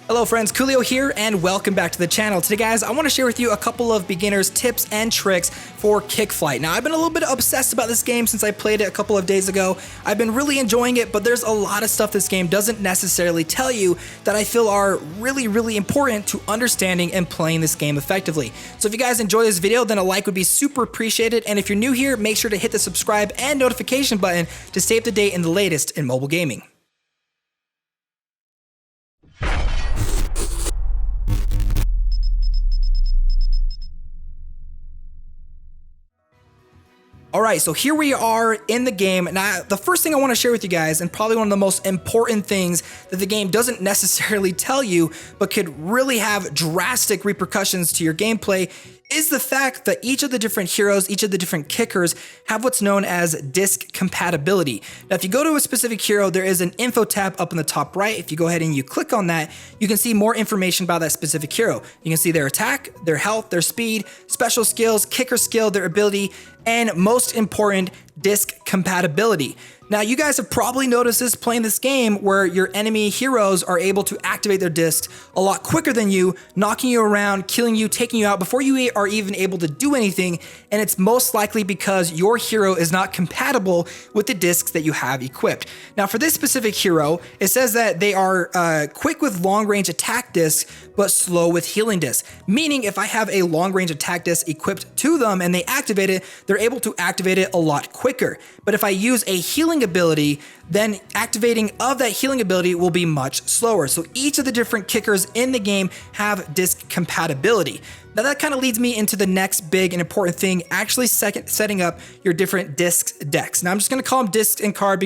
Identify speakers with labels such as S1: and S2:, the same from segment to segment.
S1: Hello friends, Koolio here and welcome back to the channel. Today guys, I want to share with you a couple of beginners tips and tricks for kickflight. Now I've been a little bit obsessed about this game since I played it a couple of days ago. I've been really enjoying it, but there's a lot of stuff this game doesn't necessarily tell you that I feel are really important to understanding and playing this game effectively. So if you guys enjoy this video, then a like would be super appreciated, and if you're new here, make sure to hit the subscribe and notification button to stay up to date in the latest in mobile gaming. Alright, so here we are in the game. Now, the first thing I want to share with you guys, and probably one of the most important things that the game doesn't necessarily tell you, but could really have drastic repercussions to your gameplay, is the fact that each of the different heroes, each of the different kickers, have what's known as disc compatibility. Now, if you go to a specific hero, there is an info tab up in the top right. If you go ahead and you click on that, you can see more information about that specific hero. You can see their attack, their health, their speed, special skills, kicker skill, their ability, and most important, disc compatibility. Now, you guys have probably noticed this playing this game where your enemy heroes are able to activate their discs a lot quicker than you, knocking you around, killing you, taking you out before you are even able to do anything, and it's most likely because your hero is not compatible with the discs that you have equipped. Now, for this specific hero, it says that they are quick with long-range attack discs, but slow with healing discs, meaning if I have a long-range attack disc equipped to them and they activate it, they're able to activate it a lot quicker. But if I use a healing ability, then activating of that healing ability will be much slower. So each of the different kickers in the game have disc compatibility. Now that kind of leads me into the next big and important thing, actually setting up your different discs decks. Now I'm just going to call them discs and card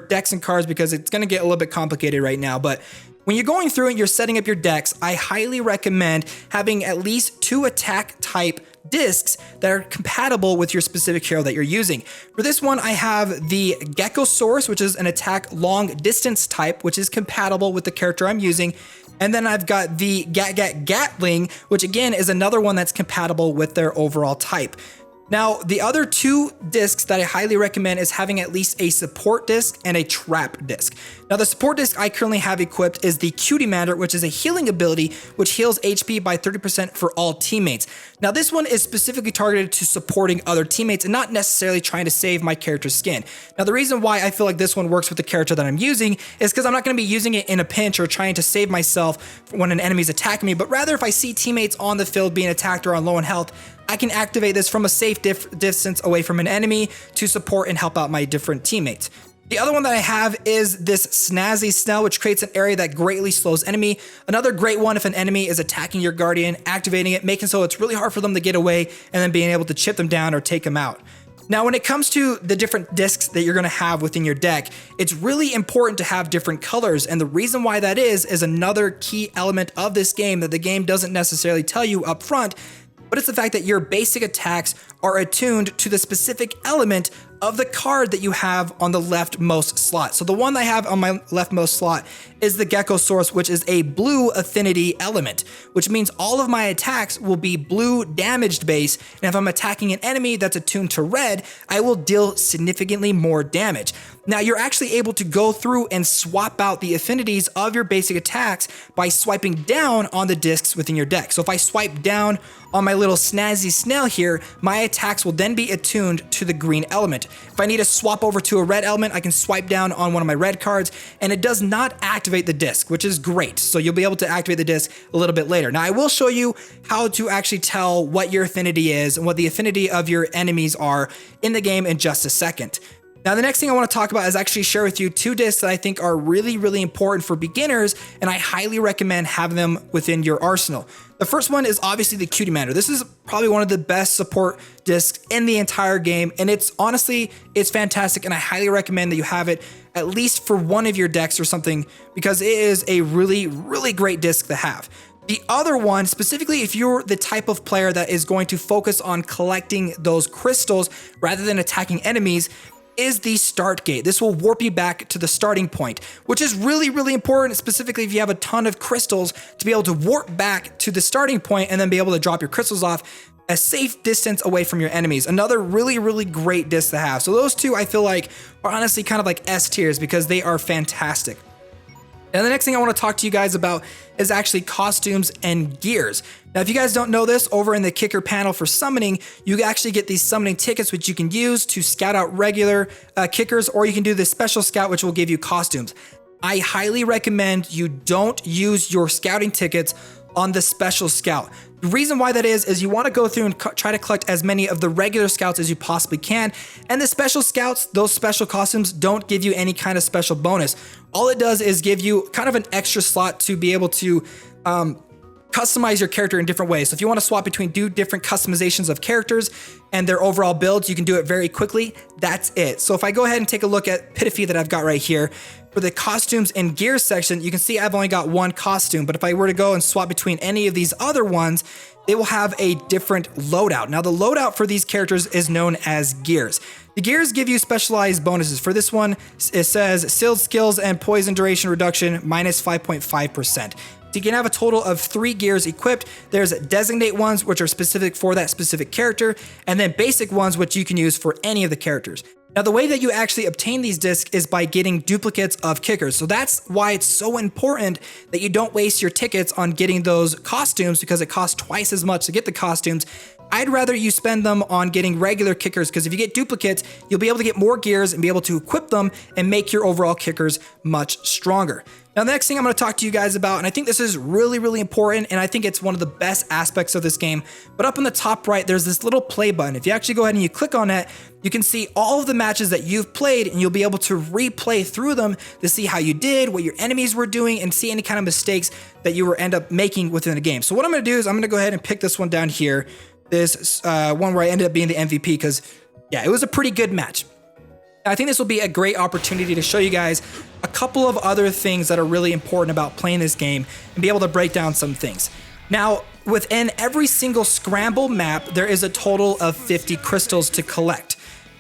S1: decks and cards because it's going to get a little bit complicated right now, but when you're going through and you're setting up your decks, I highly recommend having at least 2 attack type discs that are compatible with your specific hero that you're using. For this one, I have the Geckosaurus, which is an attack long distance type, which is compatible with the character I'm using. And then I've got the Gatling, which again is another one that's compatible with their overall type. Now, the other 2 discs that I highly recommend is having at least a support disc and a trap disc. Now, the support disc I currently have equipped is the Cutie-Mander, which is a healing ability which heals HP by 30% for all teammates. Now, this one is specifically targeted to supporting other teammates and not necessarily trying to save my character's skin. Now, the reason why I feel like this one works with the character that I'm using is because I'm not going to be using it in a pinch or trying to save myself when an enemy's attacking me, but rather if I see teammates on the field being attacked or on low in health, I can activate this from a safe distance away from an enemy to support and help out my different teammates. The other one that I have is this Snazzy Snell, which creates an area that greatly slows enemy. Another great one if an enemy is attacking your guardian, activating it, making so it's really hard for them to get away, and then being able to chip them down or take them out. Now, when it comes to the different discs that you're going to have within your deck, it's really important to have different colors, and the reason why that is another key element of this game that the game doesn't necessarily tell you up front, but it's the fact that your basic attacks are attuned to the specific element of the card that you have on the leftmost slot. So the one I have on my leftmost slot is the Geckosaurus, which is a blue affinity element, which means all of my attacks will be blue damaged base, and if I'm attacking an enemy that's attuned to red, I will deal significantly more damage. Now, you're actually able to go through and swap out the affinities of your basic attacks by swiping down on the discs within your deck. So if I swipe down on my little Snazzy Snail here, my attacks will then be attuned to the green element. If I need to swap over to a red element, I can swipe down on one of my red cards, and it does not activate the disc, which is great. So you'll be able to activate the disc a little bit later. Now, I will show you how to actually tell what your affinity is and what the affinity of your enemies are in the game in just a second. Now, the next thing I want to talk about is actually share with you 2 discs that I think are really important for beginners, and I highly recommend having them within your arsenal. The first one is obviously the Cutie-Mander. This is probably one of the best support discs in the entire game, and it's fantastic, and I highly recommend that you have it at least for one of your decks or something, because it is a really great disc to have. The other one, specifically if you're the type of player that is going to focus on collecting those crystals rather than attacking enemies, is the start gate. This will warp you back to the starting point, which is really important, specifically if you have a ton of crystals, to be able to warp back to the starting point and then be able to drop your crystals off a safe distance away from your enemies. Another really great disc to have. So those 2 I feel like are honestly kind of like S tiers because they are fantastic. Now, the next thing I want to talk to you guys about is actually costumes and gears. Now, if you guys don't know this, over in the kicker panel for summoning, you actually get these summoning tickets, which you can use to scout out regular kickers, or you can do this special scout, which will give you costumes. I highly recommend you don't use your scouting tickets on the special scout. The reason why that is you want to go through and try to collect as many of the regular scouts as you possibly can. And the special scouts, those special costumes, don't give you any kind of special bonus. All it does is give you kind of an extra slot to be able to customize your character in different ways. So if you want to swap between different customizations of characters and their overall builds, you can do it very quickly. That's it. So if I go ahead and take a look at Pitafy that I've got right here, for the costumes and gear section, you can see I've only got one costume, but if I were to go and swap between any of these other ones, they will have a different loadout. Now, the loadout for these characters is known as gears. The gears give you specialized bonuses. For this one, it says sealed skills and poison duration reduction minus 5.5%. So you can have a total of 3 gears equipped. There's designate ones, which are specific for that specific character, and then basic ones, which you can use for any of the characters. Now, the way that you actually obtain these discs is by getting duplicates of kickers. So that's why it's so important that you don't waste your tickets on getting those costumes, because it costs twice as much to get the costumes. I'd rather you spend them on getting regular kickers, because if you get duplicates, you'll be able to get more gears and be able to equip them and make your overall kickers much stronger. Now, the next thing I'm going to talk to you guys about, and I think this is really, really important, and I think it's one of the best aspects of this game, but up in the top right, there's this little play button. If you actually go ahead and you click on it, you can see all of the matches that you've played, and you'll be able to replay through them to see how you did, what your enemies were doing, and see any kind of mistakes that you end up making within the game. So what I'm going to do is I'm going to go ahead and pick this one down here, this one where I ended up being the MVP, because, yeah, it was a pretty good match. I think this will be a great opportunity to show you guys a couple of other things that are really important about playing this game and be able to break down some things. Now, within every single scramble map, there is a total of 50 crystals to collect,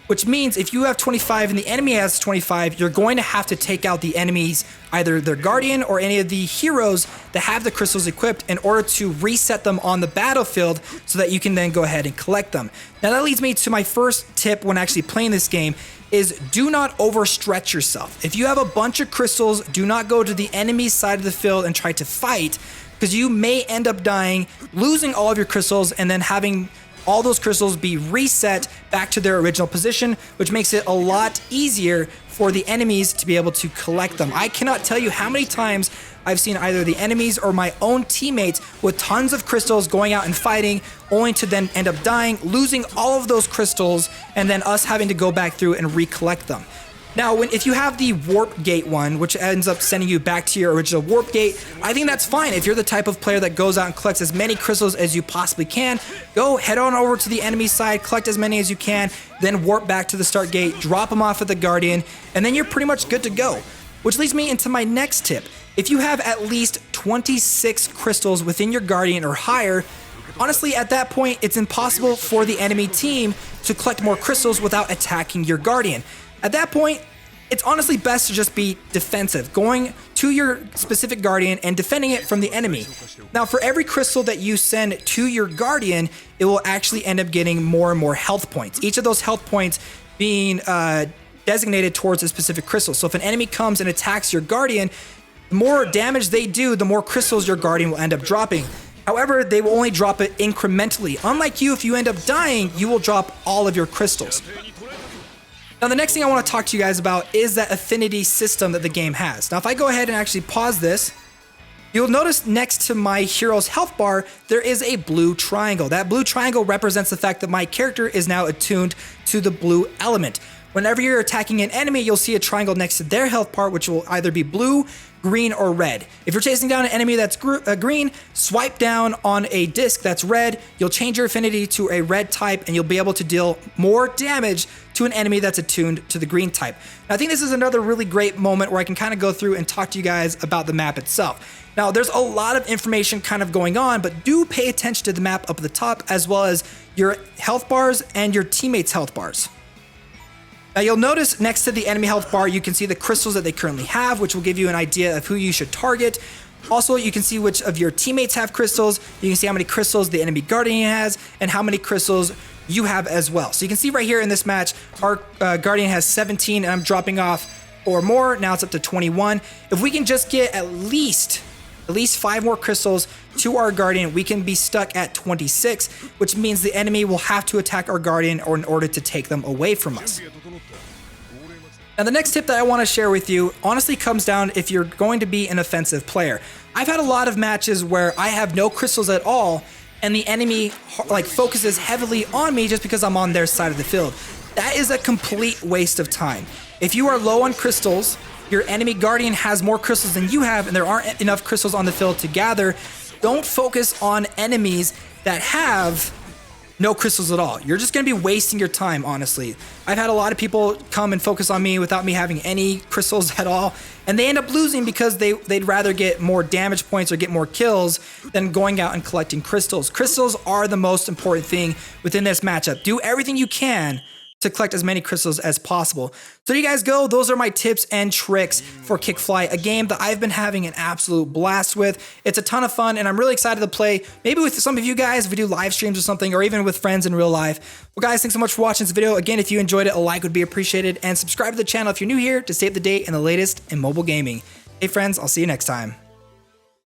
S1: which means if you have 25 and the enemy has 25, you're going to have to take out the enemies, either their guardian or any of the heroes that have the crystals equipped, in order to reset them on the battlefield so that you can then go ahead and collect them. Now, that leads me to my first tip when actually playing this game, is do not overstretch yourself. If you have a bunch of crystals, do not go to the enemy's side of the field and try to fight, because you may end up dying, losing all of your crystals, and then having all those crystals be reset back to their original position, which makes it a lot easier for the enemies to be able to collect them. I cannot tell you how many times I've seen either the enemies or my own teammates with tons of crystals going out and fighting, only to then end up dying, losing all of those crystals, and then us having to go back through and recollect them. Now, if you have the warp gate one, which ends up sending you back to your original warp gate, I think that's fine. If you're the type of player that goes out and collects as many crystals as you possibly can, go head on over to the enemy side, collect as many as you can, then warp back to the start gate, drop them off at the guardian, and then you're pretty much good to go. Which leads me into my next tip. If you have at least 26 crystals within your guardian or higher, honestly, at that point, it's impossible for the enemy team to collect more crystals without attacking your guardian. At that point, it's honestly best to just be defensive, going to your specific guardian and defending it from the enemy. Now, for every crystal that you send to your guardian, it will actually end up getting more and more health points. Each of those health points being designated towards a specific crystal. So if an enemy comes and attacks your guardian, the more damage they do, the more crystals your guardian will end up dropping. However, they will only drop it incrementally. Unlike you, if you end up dying, you will drop all of your crystals. Now, the next thing I want to talk to you guys about is that affinity system that the game has. Now, if I go ahead and actually pause this, you'll notice next to my hero's health bar, there is a blue triangle. That blue triangle represents the fact that my character is now attuned to the blue element. Whenever you're attacking an enemy, you'll see a triangle next to their health bar, which will either be blue, green, or red. If you're chasing down an enemy that's green, swipe down on a disc that's red. You'll change your affinity to a red type, and you'll be able to deal more damage to an enemy that's attuned to the green type. Now, I think this is another really great moment where I can kind of go through and talk to you guys about the map itself. Now, there's a lot of information kind of going on, but do pay attention to the map up at the top, as well as your health bars and your teammates' health bars. Now, you'll notice next to the enemy health bar, you can see the crystals that they currently have, which will give you an idea of who you should target. Also, you can see which of your teammates have crystals. You can see how many crystals the enemy guardian has and how many crystals you have as well. So you can see right here in this match, our guardian has 17, and I'm dropping off or more. Now it's up to 21. If we can just get at least 5 more crystals to our Guardian, we can be stuck at 26, which means the enemy will have to attack our Guardian or in order to take them away from us. Now the next tip that I want to share with you honestly comes down if you're going to be an offensive player. I've had a lot of matches where I have no crystals at all and the enemy like focuses heavily on me just because I'm on their side of the field. That is a complete waste of time. If you are low on crystals, your enemy Guardian has more crystals than you have, and there aren't enough crystals on the field to gather, don't focus on enemies that have no crystals at all. You're just going to be wasting your time, honestly. I've had a lot of people come and focus on me without me having any crystals at all, and they end up losing because they'd rather get more damage points or get more kills than going out and collecting crystals. Crystals are the most important thing within this matchup. Do everything you can to collect as many crystals as possible. So there you guys go. Those are my tips and tricks for Kickflight, a game that I've been having an absolute blast with. It's a ton of fun, and I'm really excited to play, maybe with some of you guys if we do live streams or something, or even with friends in real life. Well, guys, thanks so much for watching this video. Again, if you enjoyed it, a like would be appreciated, and subscribe to the channel if you're new here to stay up to date in the latest in mobile gaming. Hey friends, I'll see you next time.